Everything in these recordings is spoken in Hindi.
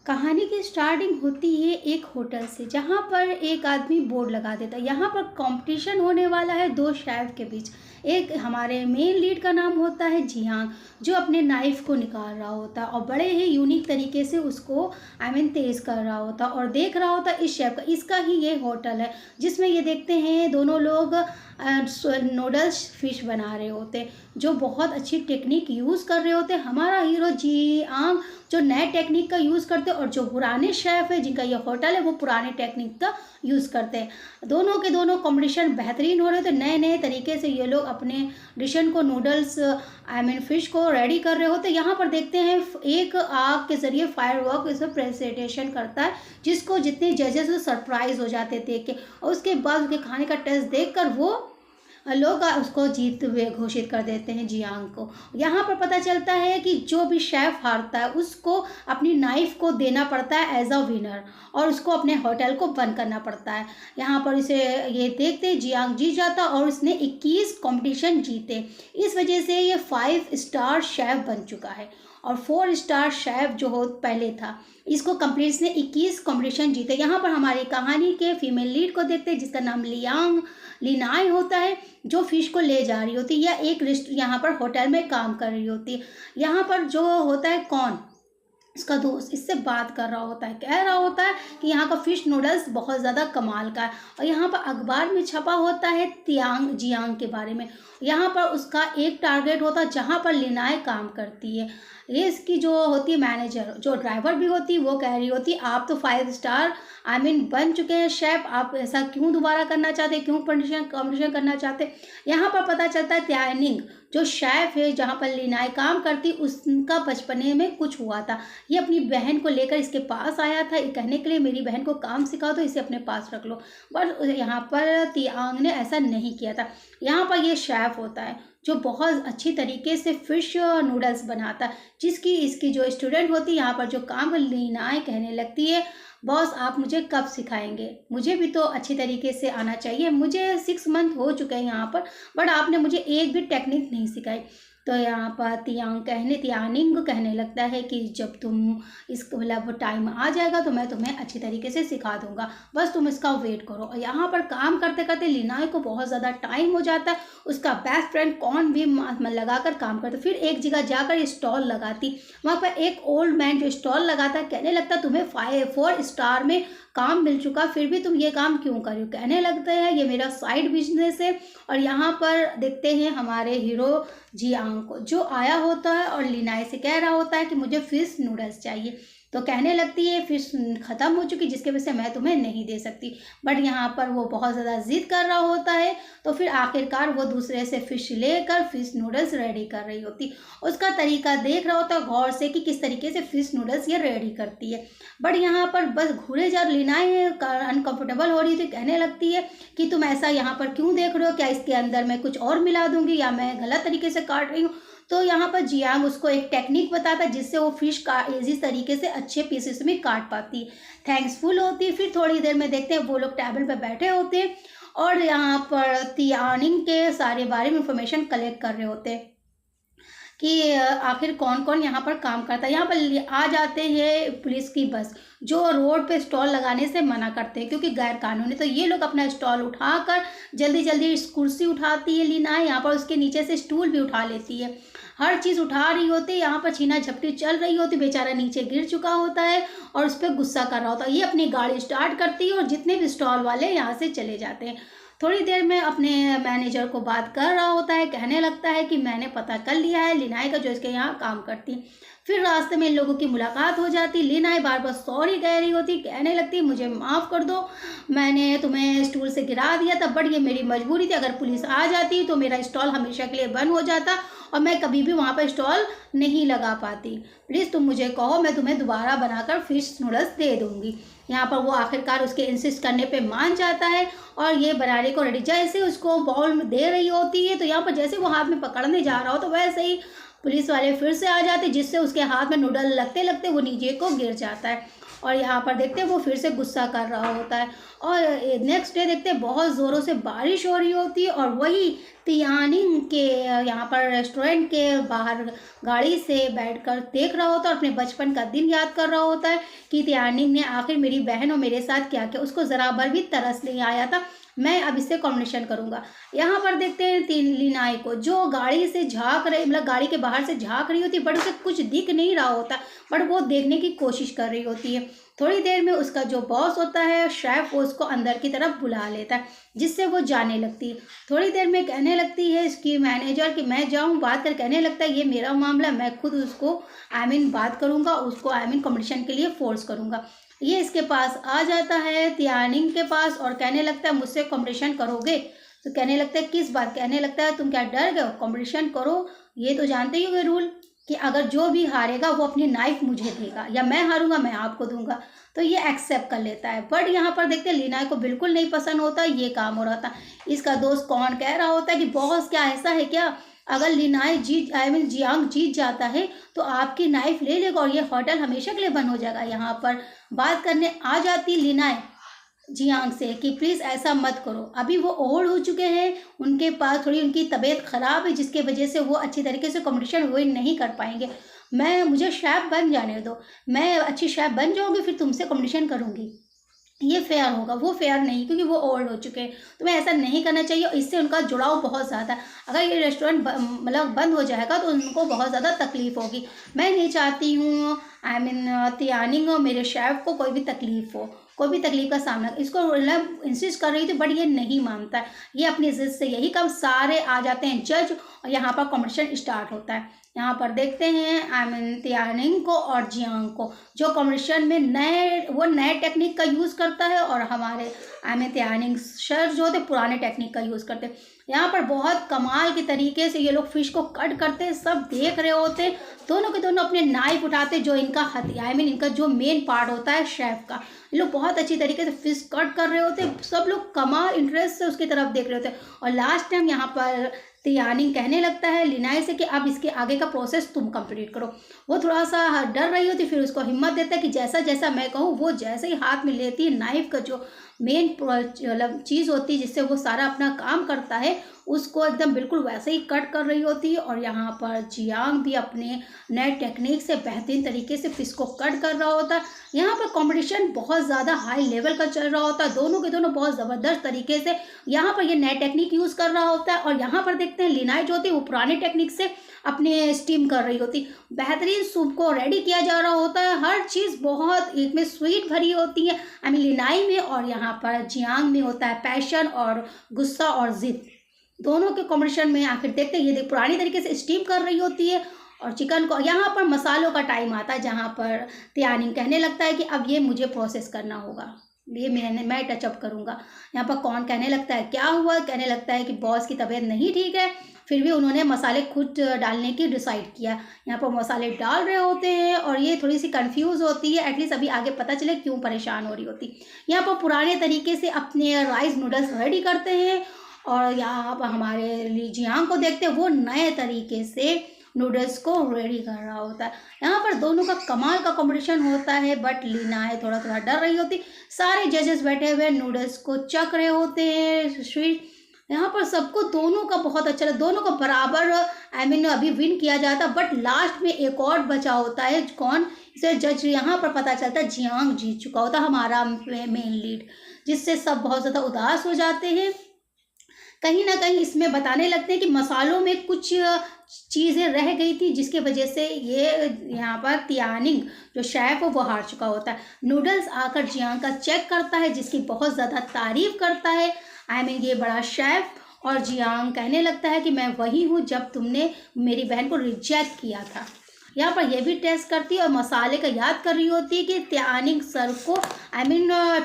कहानी की स्टार्टिंग होती है एक होटल से, जहाँ पर एक आदमी बोर्ड लगा देता है। यहाँ पर कंपटीशन होने वाला है दो शेफ के बीच। एक हमारे मेन लीड का नाम होता है जियांग, जो अपने नाइफ को निकाल रहा होता है और बड़े ही यूनिक तरीके से उसको तेज कर रहा होता है और देख रहा होता है इस शेफ का। इसका ही ये होटल है जिसमें ये देखते हैं दोनों लोग नूडल्स फिश बना रहे होते हैं, जो बहुत अच्छी टेक्निक यूज़ कर रहे होते हैं। हमारा हीरो जियांग जो नए टेक्निक का यूज़ करते हैं और जो पुराने शेफ़ है जिनका ये होटल है वो पुराने टेक्निक का यूज़ करते हैं। दोनों के दोनों कॉम्बिनेशन बेहतरीन हो रहे थे। नए नए तरीके से ये लोग अपने डिशन को नूडल्स फ़िश को रेडी कर रहे होते। यहाँ पर देखते हैं एक आग के ज़रिए फायरवर्क इसमें प्रेजेंटेशन करता है, जिसको जितने जजेस सरप्राइज़ हो जाते देख के, और उसके बाद उसके खाने का टेस्ट देख कर वो लोग उसको जीत हुए घोषित कर देते हैं जियांग को। यहाँ पर पता चलता है कि जो भी शेफ हारता है उसको अपनी नाइफ को देना पड़ता है एज अ विनर, और उसको अपने होटल को बंद करना पड़ता है। यहाँ पर इसे ये देखते जियांग जीत जाता और उसने 21 कंपटीशन जीते। इस वजह से ये 5 स्टार शेफ बन चुका है, और 4 स्टार शेफ जो हो पहले था, इसको कंप्लीट इसने 21 कंपटीशन जीते। यहाँ पर हमारी कहानी के फीमेल लीड को देखते हैं जिसका नाम लिनाई होता है, जो फिश को ले जा रही होती है या एक यहाँ पर होटल में काम कर रही होती है। यहाँ पर जो होता है कौन इसका दोस्त इससे बात कर रहा होता है, कह रहा होता है कि यहाँ का फ़िश नूडल्स बहुत ज़्यादा कमाल का है, और यहाँ पर अखबार में छपा होता है जियांग के बारे में। यहाँ पर उसका एक टारगेट होता है जहाँ पर लिनाई काम करती है। ये इसकी जो होती है मैनेजर, जो ड्राइवर भी होती है, वो कह रही होती आप तो 5 स्टार बन चुके हैं शेफ़, आप ऐसा क्यों दोबारा करना चाहते, क्यों कंपटीशन करना चाहते। यहाँ पर पता चलता है त्यानिंग जो शेफ़ है जहाँ पर लिनाई काम करती, उसका बचपने में कुछ हुआ था। ये अपनी बहन को लेकर इसके पास आया था, ये कहने के लिए मेरी बहन को काम सिखाओ तो इसे अपने पास रख लो, पर यहाँ पर तियांग ने ऐसा नहीं किया था। यहाँ पर ये शेफ़ होता है जो बहुत अच्छी तरीके से फ़िश नूडल्स बनाता है, जिसकी इसकी जो स्टूडेंट होती है यहाँ पर जो काम लिनाई कहने लगती है, बॉस आप मुझे कब सिखाएंगे, मुझे भी तो अच्छी तरीके से आना चाहिए, मुझे 6 मंथ हो चुके हैं यहाँ पर, बट आपने मुझे एक भी टेक्निक नहीं सिखाई। तो यहाँ पर तियानिंग कहने लगता है कि जब तुम इस मतलब टाइम आ जाएगा तो मैं तुम्हें अच्छी तरीके से सिखा दूंगा, बस तुम इसका वेट करो। और यहाँ पर काम करते करते लिनाई को बहुत ज़्यादा टाइम हो जाता है, उसका बेस्ट फ्रेंड कौन भी मन लगाकर काम करता। फिर एक जगह जाकर स्टॉल लगाती, वहाँ पर एक ओल्ड मैन जो स्टॉल लगाता कहने लगता तुम्हें 4 स्टार में काम मिल चुका, फिर भी तुम ये काम क्यों कर रहे हो। कहने लगते हैं ये मेरा साइड बिजनेस है। और यहाँ पर देखते हैं हमारे हीरो जियांग को, जो आया होता है और लिनाई से कह रहा होता है कि मुझे फिश नूडल्स चाहिए। तो कहने लगती है फिश ख़त्म हो चुकी, जिसके वजह से मैं तुम्हें नहीं दे सकती। बट यहाँ पर वो बहुत ज़्यादा ज़िद कर रहा होता है, तो फिर आखिरकार वो दूसरे से फ़िश लेकर फिश नूडल्स रेडी कर रही होती। उसका तरीका देख रहा होता है गौर से कि किस तरीके से फ़िश नूडल्स ये रेडी करती है। बट यहाँ पर बस घूरे जा लिनाई अनकम्फर्टेबल हो रही थी, कहने लगती है कि तुम ऐसा यहाँ पर क्यों देख रहे हो, क्या इसके अंदर मैं कुछ और मिला दूंगी या मैं गलत तरीके से काट रही हूँ। तो यहाँ पर जियांग उसको एक टेक्निक बताता है जिससे वो फिश का इजी तरीके से अच्छे पीसेस में काट पाती, थैंक्सफुल होती। फिर थोड़ी देर में देखते हैं वो लोग टेबल पर बैठे होते हैं और यहाँ पर तियानिंग के सारे बारे में इंफॉर्मेशन कलेक्ट कर रहे होते हैं कि आखिर कौन कौन यहाँ पर काम करता है। यहाँ पर आ जाते हैं पुलिस की बस, जो रोड पे स्टॉल लगाने से मना करते हैं क्योंकि गैर कानूनी। तो ये लोग अपना स्टॉल उठाकर जल्दी जल्दी कुर्सी उठाती है लीना, यहाँ पर उसके नीचे से स्टूल भी उठा लेती है, हर चीज़ उठा रही होती है। यहाँ पर छीना झपटी चल रही होती, बेचारा नीचे गिर चुका होता है और उस पर गुस्सा कर रहा होता है। ये अपनी गाड़ी स्टार्ट करती है और जितने भी स्टॉल वाले यहाँ से चले जाते हैं। थोड़ी देर में अपने मैनेजर को बात कर रहा होता है, कहने लगता है कि मैंने पता कर लिया है लिनाई का जो इसके यहाँ काम करती। फिर रास्ते में इन लोगों की मुलाकात हो जाती। लिनाई बार बार सॉरी कह रही होती, कहने लगती मुझे माफ़ कर दो, मैंने तुम्हें स्टूल से गिरा दिया था, बट ये मेरी मजबूरी थी, अगर पुलिस आ जाती तो मेरा स्टॉल हमेशा के लिए बंद हो जाता और मैं कभी भी वहाँ पर स्टॉल नहीं लगा पाती। प्लीज़ तुम मुझे कहो, मैं तुम्हें दोबारा बनाकर फिश नूडल्स दे दूँगी। यहाँ पर वो आखिरकार उसके इंसिस्ट करने पे मान जाता है और ये बनाने को रेडी, जैसे उसको बाउल में दे रही होती है तो यहाँ पर जैसे वो हाथ में पकड़ने जा रहा हो तो वैसे ही पुलिस वाले फिर से आ जाते, जिससे उसके हाथ में नूडल लगते लगते वो नीचे को गिर जाता है और यहाँ पर देखते हैं वो फिर से गुस्सा कर रहा होता है। और नेक्स्ट डे देखते हैं बहुत ज़ोरों से बारिश हो रही होती है और वही तियानिंग के यहाँ पर रेस्टोरेंट के बाहर गाड़ी से बैठकर देख रहा होता है और अपने बचपन का दिन याद कर रहा होता है कि तियानिंग ने आखिर मेरी बहन और मेरे साथ क्या किया। उसको ज़रा भर भी तरस नहीं आया था। मैं अब इससे कॉम्बिनेशन करूँगा। यहाँ पर देखते हैं लिनाई को, जो गाड़ी से झाँक रही, मतलब गाड़ी के बाहर से झाँक रही होती है, बट उसे कुछ दिख नहीं रहा होता, बट वो देखने की कोशिश कर रही होती है। थोड़ी देर में उसका जो बॉस होता है शेफ, वो उसको अंदर की तरफ बुला लेता है, जिससे वो जाने लगती है। थोड़ी देर में कहने लगती है इसकी मैनेजर कि मैं जाऊँ बात कर। कहने लगता है ये मेरा मामला, मैं खुद उसको बात करूँगा, उसको कॉम्पिटिशन के लिए फोर्स करूँगा। ये इसके पास आ जाता है तियानिंग के पास और कहने लगता है मुझसे कॉम्पिटिशन करोगे? तो कहने लगता है किस बात? कहने लगता है तुम क्या डर गए हो? कॉम्पिटिशन करो, ये तो जानते ही होगे रूल कि अगर जो भी हारेगा वो अपनी नाइफ मुझे देगा, या मैं हारूंगा मैं आपको दूंगा। तो ये एक्सेप्ट कर लेता है। बट यहाँ पर देखते हैं लीनाई को बिल्कुल नहीं पसंद होता ये काम हो रहा था। इसका दोस्त कौन कह रहा होता है कि बॉस क्या ऐसा है क्या, अगर लिनाई जियांग जीत जाता है तो आपकी नाइफ ले लेगा और ये होटल हमेशा के लिए बंद हो जाएगा। यहाँ पर बात करने आ जाती लिनाई जियांग से कि प्लीज़ ऐसा मत करो, अभी वो ओल्ड हो चुके हैं, उनके पास थोड़ी उनकी तबीयत ख़राब है, जिसके वजह से वो अच्छी तरीके से कॉम्पिटिशन विन नहीं कर पाएंगे। मुझे शेफ बन जाने दो, मैं अच्छी शेफ बन जाऊँगी फिर तुमसे कॉम्पिटिशन करूँगी, ये फेयर होगा। वो फेयर नहीं, क्योंकि वो ओल्ड हो चुके हैं, तो मैं ऐसा नहीं करना चाहिए। और इससे उनका जुड़ाव बहुत ज़्यादा है। अगर ये रेस्टोरेंट मतलब बंद हो जाएगा तो उनको बहुत ज़्यादा तकलीफ़ होगी। मैं नहीं चाहती हूँ तियानिंग और मेरे शेफ़ को कोई भी तकलीफ़ हो, कोई भी तकलीफ़ का सामना। इसको मतलब इंसिस्ट कर रही थी बट ये नहीं मानता है। ये अपनी ज़िद से यही कम सारे आ जाते हैं जज, और यहाँ पर कॉम्पिटिशन स्टार्ट होता है। यहाँ पर देखते हैं तियानिंग को और जियांग को, जो कॉम्पिटिशन में नए टेक्निक का यूज़ करता है, और हमारे तियानिंग सर जो होते पुराने टेक्निक का यूज़ करते हैं। यहाँ पर बहुत कमाल के तरीके से ये लोग फिश को कट करते हैं, सब देख रहे होते हैं। दोनों के दोनों अपने नाइफ उठाते, जो इनका हथियार इनका जो मेन पार्ट होता है शेफ का, ये लोग बहुत अच्छी तरीके से फिश कट कर रहे होते हैं। सब लोग कमाल इंटरेस्ट से उसकी तरफ देख रहे होते हैं। और लास्ट टाइम यहाँ पर तियानिंग कहने लगता है लिनाई से कि अब इसके आगे का प्रोसेस तुम कंप्लीट करो। वो थोड़ा सा डर रही होती, फिर उसको हिम्मत देता है कि जैसा जैसा मैं कहूँ। वो जैसे ही हाथ में लेती है नाइफ का जो मेन मतलब चीज़ होती है जिससे वो सारा अपना काम करता है, उसको एकदम बिल्कुल वैसे ही कट कर रही होती है। और यहाँ पर जियांग भी अपने नए टेक्निक से बेहतरीन तरीके से फिश को कट कर रहा होता है। यहाँ पर कंपटीशन बहुत ज़्यादा हाई लेवल का चल रहा होता है, दोनों के दोनों बहुत ज़बरदस्त तरीके से यहाँ पर ये नए टेक्निक यूज़ कर रहा होता है। और यहाँ पर देखते हैं लिनाई जो होती है वो पुराने टेक्निक से अपने स्टीम कर रही होती, बेहतरीन सूप को रेडी किया जा रहा होता है। हर चीज़ बहुत एक में स्वीट भरी होती है लिनाई में, और यहाँ पर जियांग में होता है पैशन और गुस्सा और ज़िद। दोनों के कॉम्बिनेशन में आखिर देखते हैं ये पुरानी तरीके से स्टीम कर रही होती है और चिकन को। यहाँ पर मसालों का टाइम आता है, जहाँ पर तियानिंग कहने लगता है कि अब ये मुझे प्रोसेस करना होगा, ये मैं टचअप करूँगा। यहाँ पर कौन कहने लगता है क्या हुआ? कहने लगता है कि बॉस की तबीयत नहीं ठीक है, फिर भी उन्होंने मसाले खुद डालने की डिसाइड किया। यहाँ पर मसाले डाल रहे होते हैं और ये थोड़ी सी कंफ्यूज होती है, एटलीस्ट अभी आगे पता चले क्यों परेशान हो रही होती। यहाँ पर पुराने तरीके से अपने राइस नूडल्स रेडी करते हैं, और यहाँ पर हमारे जियांग को देखते हैं वो नए तरीके से नूडल्स को रेडी कर रहा होता है। यहाँ पर दोनों का कमाल का कंपटीशन होता है, बट लिनाई थोड़ा थोड़ा डर रही होती। सारे जजेस बैठे हुए नूडल्स को चख रहे होते हैं स्वीट। यहाँ पर सबको दोनों का बहुत अच्छा लगता, दोनों का बराबर अभी विन किया जाता, बट लास्ट में एक और बचा होता है। कौन? इसे जज यहाँ पर पता चलता है जियांग जीत चुका होता हमारा मेन लीड, जिससे सब बहुत ज़्यादा उदास हो जाते हैं। कहीं ना कहीं इसमें बताने लगते हैं कि मसालों में कुछ चीज़ें रह गई थी, जिसके वजह से ये यहाँ पर तियानिंग जो शेफ है वो हार चुका होता है। नूडल्स आकर जियांग का चेक करता है, जिसकी बहुत ज़्यादा तारीफ करता है ये बड़ा शेफ। और जियांग कहने लगता है कि मैं वही हूँ जब तुमने मेरी बहन को रिजेक्ट किया था। यहाँ पर यह भी टेस्ट करती है और मसाले का याद कर रही होती है कि त्यानिंग सर को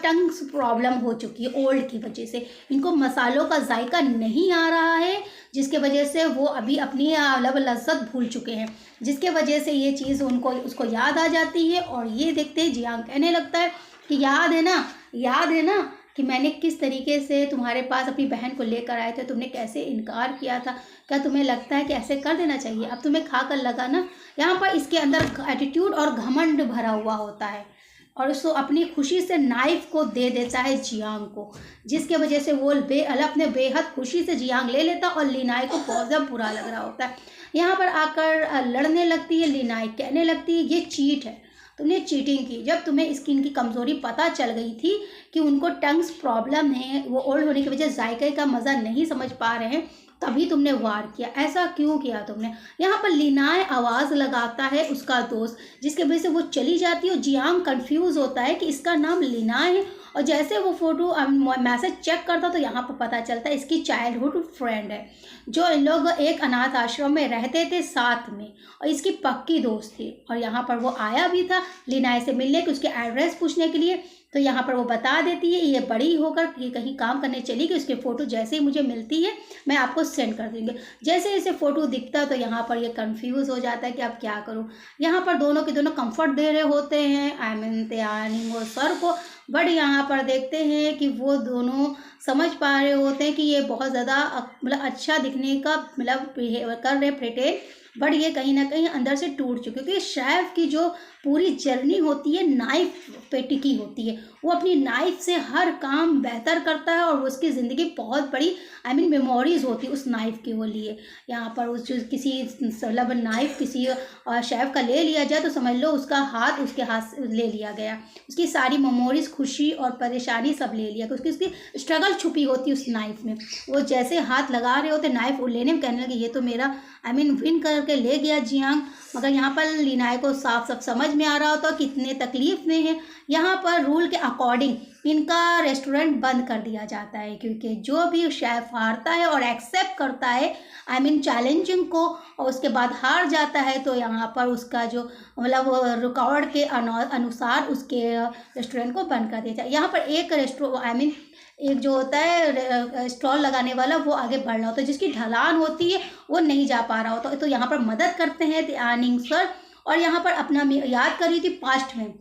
टंग्स प्रॉब्लम हो चुकी है ओल्ड की वजह से, इनको मसालों का जायका नहीं आ रहा है, जिसके वजह से वो अभी अपनी लज्जत भूल चुके हैं, जिसके वजह से ये चीज़ उसको याद आ जाती है। और ये देखते हैं जियांग कहने लगता है कि याद है ना कि मैंने किस तरीके से तुम्हारे पास अपनी बहन को लेकर आए थे, तुमने कैसे इनकार किया था, क्या तुम्हें लगता है कि ऐसे कर देना चाहिए? अब तुम्हें खा कर लगा ना। यहाँ पर इसके अंदर एटीट्यूड और घमंड भरा हुआ होता है, और उसको अपनी खुशी से नाइफ को दे देता है जियांग को, जिसके वजह से वो अपने बेहद खुशी से जियांग ले लेता और लिनाई को बहुत ज़्यादा बुरा लग रहा होता है। यहाँ पर आकर लड़ने लगती है लिनाई, कहने लगती है ये चीट है, तुमने चीटिंग की। जब तुम्हें स्किन की कमज़ोरी पता चल गई थी कि उनको टंग्स प्रॉब्लम है, वो ओल्ड होने की वजह से जायके का मज़ा नहीं समझ पा रहे हैं, तभी तुमने वार किया। ऐसा क्यों किया तुमने? यहाँ पर लिनाई आवाज़ लगाता है उसका दोस्त, जिसके वजह से वो चली जाती है और जियांग कंफ्यूज होता है कि इसका नाम लिनाई है। और जैसे वो फोटो मैसेज चेक करता तो यहाँ पर पता चलता है इसकी चाइल्डहुड फ्रेंड है, जो इन लोग एक अनाथ आश्रम में रहते थे साथ में, और इसकी पक्की दोस्त थी। और यहाँ पर वो आया भी था लिनाई से मिलने के, उसके एड्रेस पूछने के लिए। तो यहाँ पर वो बता देती है ये बड़ी होकर ये कहीं काम करने चली गई, उसके फ़ोटो जैसे ही मुझे मिलती है मैं आपको सेंड कर दूँगी। जैसे इसे फ़ोटो दिखता तो यहाँ पर ये कंफ्यूज हो जाता है कि अब क्या करूँ। यहाँ पर दोनों के दोनों कंफर्ट दे रहे होते हैं, आई मीन त्यानिंग और सर को, बट यहाँ पर देखते हैं कि वो दोनों समझ पा रहे होते हैं कि ये बहुत ज़्यादा मतलब अच्छा दिखने का मतलब बिहेव कर रहे प्रिटेंड, बट ये कहीं ना कहीं अंदर से टूट चुके, क्योंकि शेफ की जो पूरी जर्नी होती है नाइफ पे टिकी होती है। वो अपनी नाइफ से हर काम बेहतर करता है और उसकी ज़िंदगी बहुत बड़ी आई मीन मेमोरीज होती है उस नाइफ के वो लिए। यहाँ पर उस जो किसी मतलब नाइफ किसी शेफ का ले लिया जाए तो समझ लो उसका हाथ उसके हाथ से ले लिया गया, उसकी सारी मेमोरीज, खुशी और परेशानी सब ले लिया, क्योंकि उसकी स्ट्रगल छुपी होती है उस नाइफ में। वो जैसे हाथ लगा रहे होते नाइफ लेने में, कहने लगे ये तो मेरा आई मीन विन करके ले गया जियांग। मगर यहाँ पर लिनाई को साफ साफ समझ में आ रहा होता कितने तकलीफ में है। यहाँ पर रूल के अकॉर्डिंग इनका रेस्टोरेंट बंद कर दिया जाता है, क्योंकि जो भी शेफ हारता है और एक्सेप्ट करता है आई मीन चैलेंजिंग को और उसके बाद हार जाता है, तो यहाँ पर उसका जो मतलब रिकॉर्ड के अनुसार उसके रेस्टोरेंट को बंद कर दिया जाए। यहाँ पर एक आई मीन एक जो होता है स्टॉल लगाने वाला वो आगे बढ़ रहा होता है, जिसकी ढलान होती है वो नहीं जा पा रहा होता, तो यहाँ पर मदद करते हैं त्यानिंग सर। और यहाँ पर अपना याद कर रही थी पास्ट में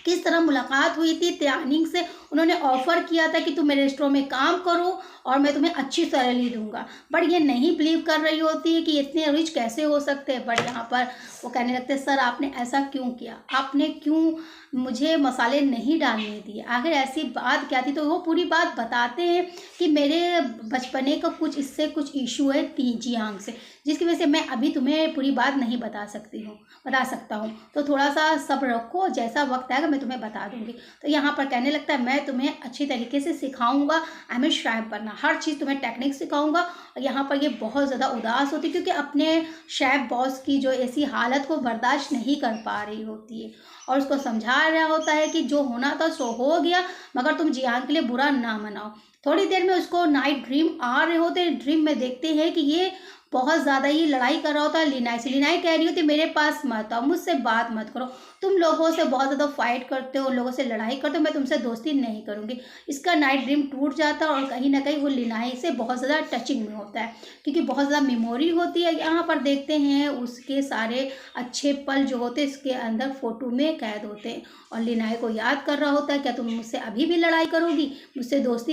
किस तरह मुलाकात हुई थी त्यानिंग से, उन्होंने ऑफ़र किया था कि तुम मेरे रेस्टोरेंट में काम करो और मैं तुम्हें अच्छी सैलरी दूंगा, बट ये नहीं बिलीव कर रही होती है कि इतने रिच कैसे हो सकते हैं। बट यहाँ पर वो कहने लगते हैं सर आपने ऐसा क्यों किया, आपने क्यों मुझे मसाले नहीं डालने दिए, आखिर ऐसी बात क्या थी। तो वो पूरी बात बताते हैं कि मेरे बचपने का कुछ इससे कुछ इशू है जियांग से, जिसकी वजह से मैं अभी तुम्हें पूरी बात नहीं बता सकता हूँ, तो थोड़ा सा सब्र रखो, जैसा वक्त आएगा मैं तुम्हें बता दूंगी। तो यहाँ पर कहने लगता है मैं तुम्हें अच्छी तरीके से सिखाऊंगा, आई मीन शेफ बनना, हर चीज़ तुम्हें टेक्निक सिखाऊंगा। और यहाँ पर ये बहुत ज़्यादा उदास होती है क्योंकि अपने शेफ बॉस की जो ऐसी हालत को बर्दाश्त नहीं कर पा रही होती है और उसको समझा रहा होता है कि जो होना था सो हो गया, मगर तुम जियांग के लिए बुरा ना मनाओ। थोड़ी देर में उसको नाइट ड्रीम आ रहे होते हैं, ड्रीम में देखते हैं कि ये बहुत ज़्यादा ही लड़ाई कर रहा होता है लिनाई से। लिनाई कह रही होती मेरे पास मत आओ, मुझसे बात मत करो, तुम लोगों से बहुत ज़्यादा फाइट करते हो, लोगों से लड़ाई करते हो, मैं तुमसे दोस्ती नहीं करूँगी। इसका नाइट ड्रीम टूट जाता है और कहीं ना कहीं वो लिनाई से बहुत ज़्यादा टचिंग में होता है क्योंकि बहुत ज़्यादा मेमोरी होती है। यहाँ पर देखते हैं उसके सारे अच्छे पल जो होते हैं इसके अंदर फ़ोटो में कैद होते हैं और लिनाई को याद कर रहा होता है क्या तुम मुझसे अभी भी लड़ाई करोगी, मुझसे दोस्ती